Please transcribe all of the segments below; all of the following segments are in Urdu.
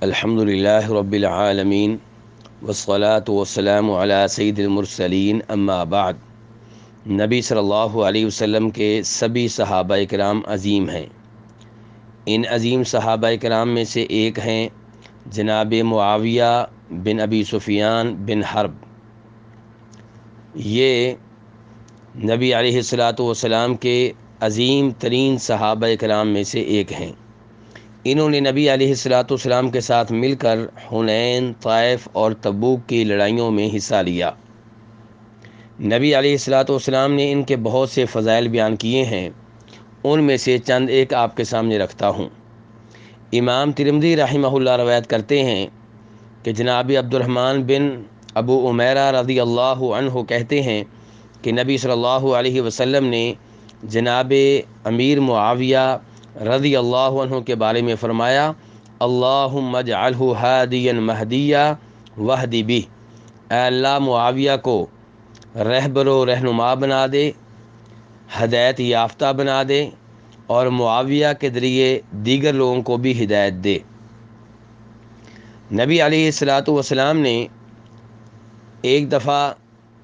الحمدللہ رب العالمین والصلاة والسلام علی سید المرسلین اما بعد۔ نبی صلی اللہ علیہ وسلم کے سبھی صحابہ کرام عظیم ہیں۔ ان عظیم صحابہ کرام میں سے ایک ہیں جناب معاویہ بن ابی سفیان بن حرب۔ یہ نبی علیہ الصلاۃ والسلام کے عظیم ترین صحابہ کرام میں سے ایک ہیں۔ انہوں نے نبی علیہ الصلاۃ والسلام کے ساتھ مل کر حنین، طائف اور تبوک کی لڑائیوں میں حصہ لیا۔ نبی علیہ الصلاۃ والسلام نے ان کے بہت سے فضائل بیان کیے ہیں، ان میں سے چند ایک آپ کے سامنے رکھتا ہوں۔ امام ترمذی رحمہ اللہ روایت کرتے ہیں کہ جناب عبد الرحمن بن ابو عمیرہ رضی اللہ عنہ کہتے ہیں کہ نبی صلی اللہ علیہ وسلم نے جناب امیر معاویہ رضی اللہ عنہ کے بارے میں فرمایا، اللہم اجعلہ ہادیا مہدیا واہدی بہ، اے اللہ معاویہ کو رہبر و رہنما بنا دے، ہدایت یافتہ بنا دے، اور معاویہ کے ذریعے دیگر لوگوں کو بھی ہدایت دے۔ نبی علیہ الصلاۃ والسلام نے ایک دفعہ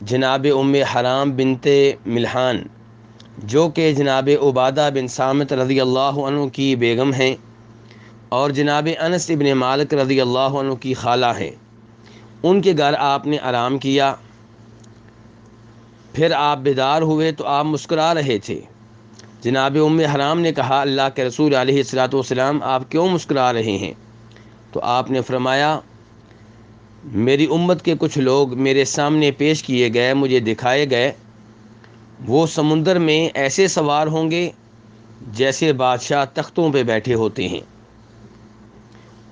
جناب ام حرام بنت ملحان، جو کہ جناب عبادہ بن صامت رضی اللہ عنہ کی بیگم ہیں اور جناب انس ابن مالک رضی اللہ عنہ کی خالہ ہیں، ان کے گھر آپ نے آرام کیا۔ پھر آپ بیدار ہوئے تو آپ مسکرا رہے تھے۔ جناب ام حرام نے کہا، اللہ کے رسول علیہ الصلاۃ والسلام آپ کیوں مسکرا رہے ہیں؟ تو آپ نے فرمایا، میری امت کے کچھ لوگ میرے سامنے پیش کیے گئے، مجھے دکھائے گئے، وہ سمندر میں ایسے سوار ہوں گے جیسے بادشاہ تختوں پہ بیٹھے ہوتے ہیں۔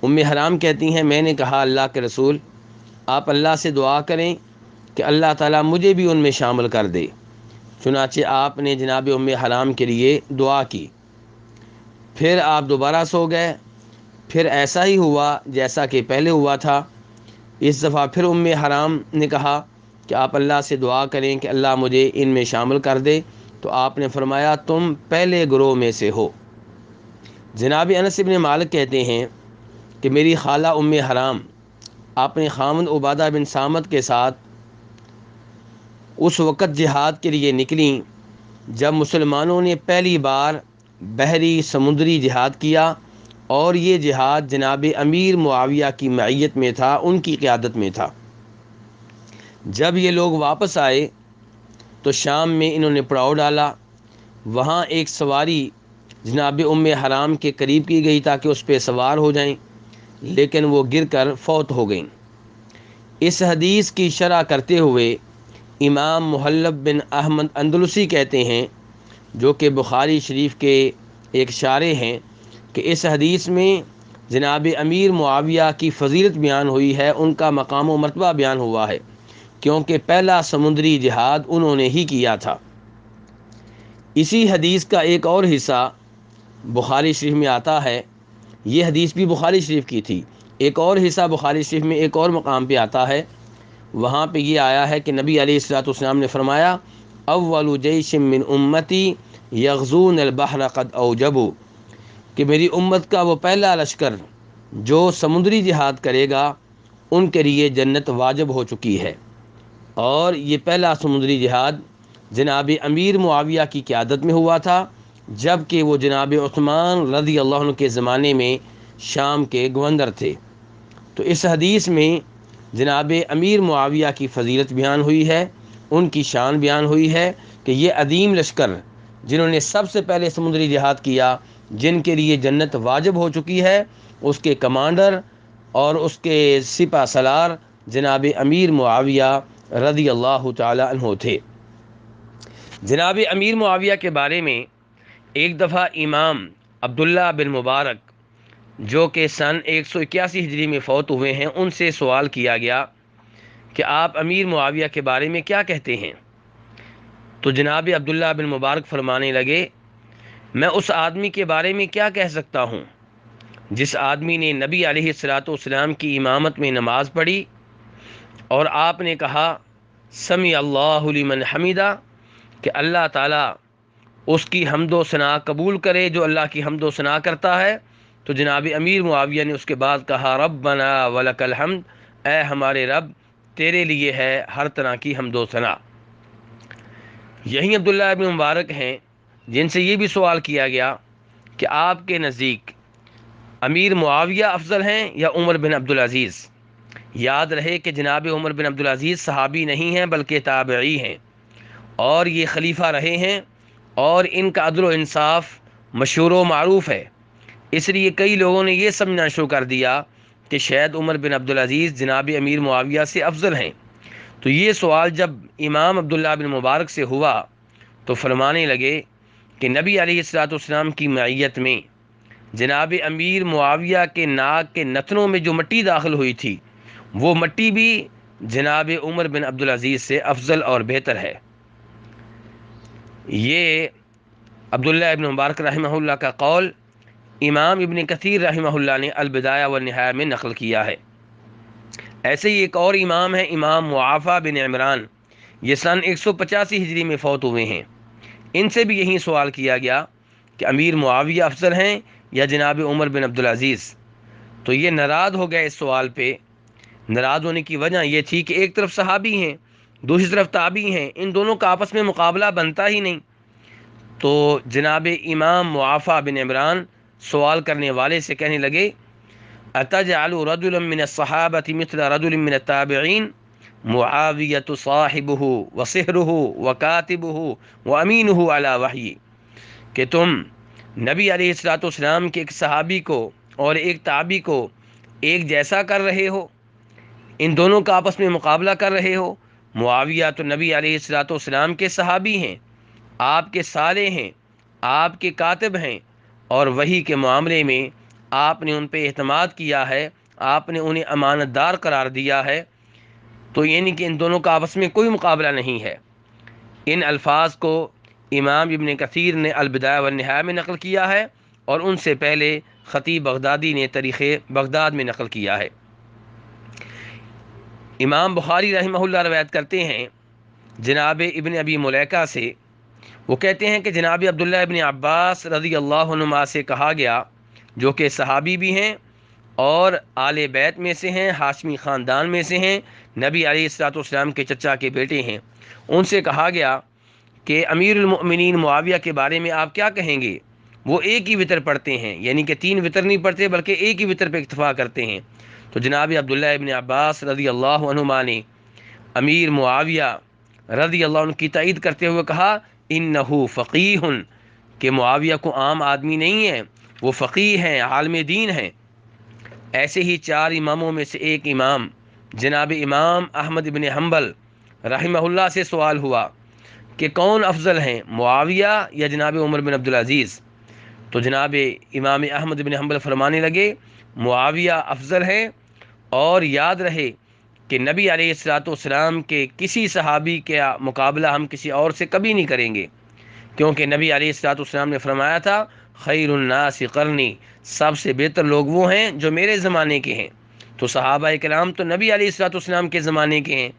ام حرام کہتی ہیں، میں نے کہا اللہ کے رسول آپ اللہ سے دعا کریں کہ اللہ تعالیٰ مجھے بھی ان میں شامل کر دے۔ چنانچہ آپ نے جناب ام حرام کے لیے دعا کی۔ پھر آپ دوبارہ سو گئے۔ پھر ایسا ہی ہوا جیسا کہ پہلے ہوا تھا۔ اس دفعہ پھر ام حرام نے کہا کہ آپ اللہ سے دعا کریں کہ اللہ مجھے ان میں شامل کر دے، تو آپ نے فرمایا تم پہلے گروہ میں سے ہو۔ جناب انس بن مالک کہتے ہیں کہ میری خالہ ام حرام اپنے خاوند عبادہ بن صامت کے ساتھ اس وقت جہاد کے لیے نکلیں جب مسلمانوں نے پہلی بار بحری سمندری جہاد کیا، اور یہ جہاد جناب امیر معاویہ کی معیت میں تھا، ان کی قیادت میں تھا۔ جب یہ لوگ واپس آئے تو شام میں انہوں نے پڑاؤ ڈالا۔ وہاں ایک سواری جناب ام حرام کے قریب کی گئی تاکہ اس پہ سوار ہو جائیں، لیکن وہ گر کر فوت ہو گئیں۔ اس حدیث کی شرح کرتے ہوئے امام محلب بن احمد اندلسی کہتے ہیں، جو کہ بخاری شریف کے ایک شارح ہیں، کہ اس حدیث میں جناب امیر معاویہ کی فضیلت بیان ہوئی ہے، ان کا مقام و مرتبہ بیان ہوا ہے، کیونکہ پہلا سمندری جہاد انہوں نے ہی کیا تھا۔ اسی حدیث کا ایک اور حصہ بخاری شریف میں آتا ہے، یہ حدیث بھی بخاری شریف کی تھی۔ ایک اور حصہ بخاری شریف میں ایک اور مقام پہ آتا ہے، وہاں پہ یہ آیا ہے کہ نبی علیہ الصلوۃ والسلام نے فرمایا، اول جیش من امتی یغزون البحر قد اوجبوا، کہ میری امت کا وہ پہلا لشکر جو سمندری جہاد کرے گا ان کے لیے جنت واجب ہو چکی ہے۔ اور یہ پہلا سمندری جہاد جناب امیر معاویہ کی قیادت میں ہوا تھا، جب کہ وہ جناب عثمان رضی اللہ عنہ کے زمانے میں شام کے گورنر تھے۔ تو اس حدیث میں جناب امیر معاویہ کی فضیلت بیان ہوئی ہے، ان کی شان بیان ہوئی ہے کہ یہ عظیم لشکر جنہوں نے سب سے پہلے سمندری جہاد کیا، جن کے لیے جنت واجب ہو چکی ہے، اس کے کمانڈر اور اس کے سپہ سالار جناب امیر معاویہ رضی اللہ تعالی عنہ تھے۔ جناب امیر معاویہ کے بارے میں ایک دفعہ امام عبداللہ بن مبارک، جو کہ سن 181 ہجری میں فوت ہوئے ہیں، ان سے سوال کیا گیا کہ آپ امیر معاویہ کے بارے میں کیا کہتے ہیں؟ تو جناب عبداللہ بن مبارک فرمانے لگے، میں اس آدمی کے بارے میں کیا کہہ سکتا ہوں جس آدمی نے نبی علیہ الصلوۃ والسلام کی امامت میں نماز پڑھی اور آپ نے کہا سمع اللہ لمن حمیدہ، کہ اللہ تعالیٰ اس کی حمد و ثنا قبول کرے جو اللہ کی حمد و ثنا کرتا ہے، تو جناب امیر معاویہ نے اس کے بعد کہا ربنا ولک الحمد، اے ہمارے رب تیرے لیے ہے ہر طرح کی حمد و ثنا۔ یہی عبداللہ ابن مبارک ہیں جن سے یہ بھی سوال کیا گیا کہ آپ کے نزدیک امیر معاویہ افضل ہیں یا عمر بن عبدالعزیز؟ یاد رہے کہ جناب عمر بن عبدالعزیز صحابی نہیں ہیں بلکہ تابعی ہیں، اور یہ خلیفہ رہے ہیں، اور ان کا عدل و انصاف مشہور و معروف ہے۔ اس لیے کئی لوگوں نے یہ سمجھنا شروع کر دیا کہ شاید عمر بن عبدالعزیز جناب امیر معاویہ سے افضل ہیں۔ تو یہ سوال جب امام عبداللہ بن مبارک سے ہوا تو فرمانے لگے کہ نبی علیہ الصلوۃ والسلام کی معیت میں جناب امیر معاویہ کے ناک کے نتنوں میں جو مٹی داخل ہوئی تھی وہ مٹی بھی جناب عمر بن عبدالعزیز سے افضل اور بہتر ہے۔ یہ عبداللہ ابن مبارک رحمہ اللہ کا قول امام ابن کثیر رحمہ اللہ نے البدایہ والنہایہ میں نقل کیا ہے۔ ایسے ہی ایک اور امام ہے امام معافی بن عمران، یہ سن 185 ہجری میں فوت ہوئے ہیں۔ ان سے بھی یہی سوال کیا گیا کہ امیر معاویہ افضل ہیں یا جناب عمر بن عبدالعزیز؟ تو یہ ناراض ہو گئے اس سوال پہ۔ ناراض ہونے کی وجہ یہ تھی کہ ایک طرف صحابی ہیں، دوسری طرف تابعی ہیں، ان دونوں کا آپس میں مقابلہ بنتا ہی نہیں۔ تو جناب امام معافی بن عمران سوال کرنے والے سے کہنے لگے اتجعل رجلا من الصحابۃ مثل رجل من التابعین معاویۃ صاحبہ وصہرہ وکاتبہ وامینہ علی وحی، کہ تم نبی علیہ الصلوۃ والسلام کے ایک صحابی کو اور ایک تابعی کو ایک جیسا کر رہے ہو، ان دونوں کا آپس میں مقابلہ کر رہے ہو۔ معاویہ تو نبی علیہ الصلوۃ والسلام کے صحابی ہیں، آپ کے صالح ہیں، آپ کے کاتب ہیں، اور وحی کے معاملے میں آپ نے ان پہ اعتماد کیا ہے، آپ نے انہیں امانت دار قرار دیا ہے۔ تو یعنی کہ ان دونوں کا آپس میں کوئی مقابلہ نہیں ہے۔ ان الفاظ کو امام ابن کثیر نے البدایہ والنہایہ میں نقل کیا ہے، اور ان سے پہلے خطیب بغدادی نے تاریخ بغداد میں نقل کیا ہے۔ امام بخاری رحمہ اللہ روایت کرتے ہیں جناب ابن ابی ملیکہ سے، وہ کہتے ہیں کہ جناب عبداللہ ابن عباس رضی اللہ عنہما سے کہا گیا، جو کہ صحابی بھی ہیں اور آل بیت میں سے ہیں، ہاشمی خاندان میں سے ہیں، نبی علیہ الصلوۃ والسلام کے چچا کے بیٹے ہیں، ان سے کہا گیا کہ امیر المؤمنین معاویہ کے بارے میں آپ کیا کہیں گے؟ وہ ایک ہی وطر پڑھتے ہیں، یعنی کہ 3 وطر نہیں پڑھتے بلکہ ایک ہی وطر پہ اکتفا کرتے ہیں۔ تو جناب عبداللہ ابن عباس رضی اللہ عنہما نے امیر معاویہ رضی اللہ عنہ کی تائید کرتے ہوئے کہا انہ فقیہ، کہ معاویہ کو عام آدمی نہیں ہے، وہ فقیہ ہیں، عالم دین ہیں۔ ایسے ہی 4 اماموں میں سے ایک امام جناب امام احمد بن حنبل رحمہ اللہ سے سوال ہوا کہ کون افضل ہیں، معاویہ یا جناب عمر بن عبدالعزیز؟ تو جناب امام احمد بن حنبل فرمانے لگے معاویہ افضل ہے، اور یاد رہے کہ نبی علیہ الصلوۃ والسلام کے کسی صحابی کا مقابلہ ہم کسی اور سے کبھی نہیں کریں گے، کیونکہ نبی علیہ الصلوۃ والسلام نے فرمایا تھا خیر الناس قرنی، سب سے بہتر لوگ وہ ہیں جو میرے زمانے کے ہیں۔ تو صحابہ کرام تو نبی علیہ الصلوۃ والسلام کے زمانے کے ہیں،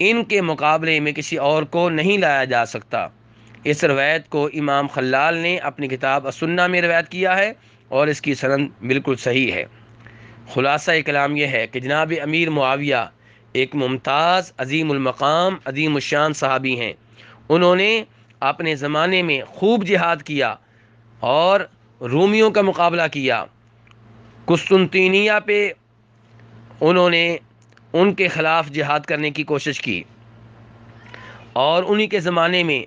ان کے مقابلے میں کسی اور کو نہیں لایا جا سکتا۔ اس روایت کو امام خلال نے اپنی کتاب السنہ میں روایت کیا ہے، اور اس کی سند بالکل صحیح ہے۔ خلاصہ کلام یہ ہے کہ جناب امیر معاویہ ایک ممتاز، عظیم المقام، عظیم الشان صحابی ہیں۔ انہوں نے اپنے زمانے میں خوب جہاد کیا اور رومیوں کا مقابلہ کیا۔ قسطنطینیہ پہ انہوں نے ان کے خلاف جہاد کرنے کی کوشش کی، اور انہی کے زمانے میں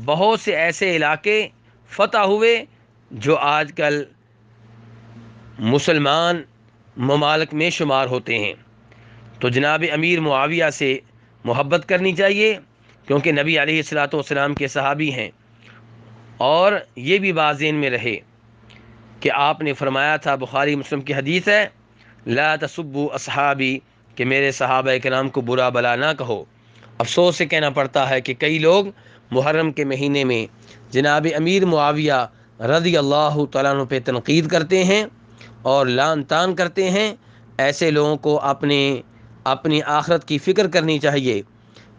بہت سے ایسے علاقے فتح ہوئے جو آج کل مسلمان ممالک میں شمار ہوتے ہیں۔ تو جناب امیر معاویہ سے محبت کرنی چاہیے، کیونکہ نبی علیہ الصلوۃ والسلام کے صحابی ہیں، اور یہ بھی بات ذہن میں رہے کہ آپ نے فرمایا تھا، بخاری مسلم کی حدیث ہے، لا تسبوا اصحابی، کہ میرے صحابہ کرام کو برا بلا نہ کہو۔ افسوس سے کہنا پڑتا ہے کہ کئی لوگ محرم کے مہینے میں جناب امیر معاویہ رضی اللہ تعالیٰ عنہ پہ تنقید کرتے ہیں اور لعن طعن کرتے ہیں۔ ایسے لوگوں کو اپنی آخرت کی فکر کرنی چاہیے،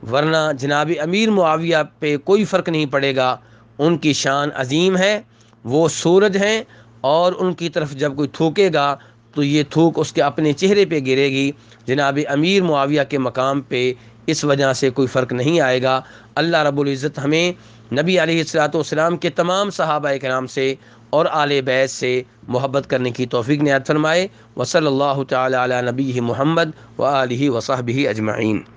ورنہ جناب امیر معاویہ پہ کوئی فرق نہیں پڑے گا۔ ان کی شان عظیم ہے، وہ سورج ہیں اور ان کی طرف جب کوئی تھوکے گا تو یہ تھوک اس کے اپنے چہرے پہ گرے گی۔ جناب امیر معاویہ کے مقام پہ اس وجہ سے کوئی فرق نہیں آئے گا۔ اللہ رب العزت ہمیں نبی علیہ الصلوۃ والسلام کے تمام صحابہ کرام سے اور آل بیت سے محبت کرنے کی توفیق عنایت فرمائے۔ وصلی اللہ تعالی علی نبی محمد و آلہ و صحبہ اجمعین۔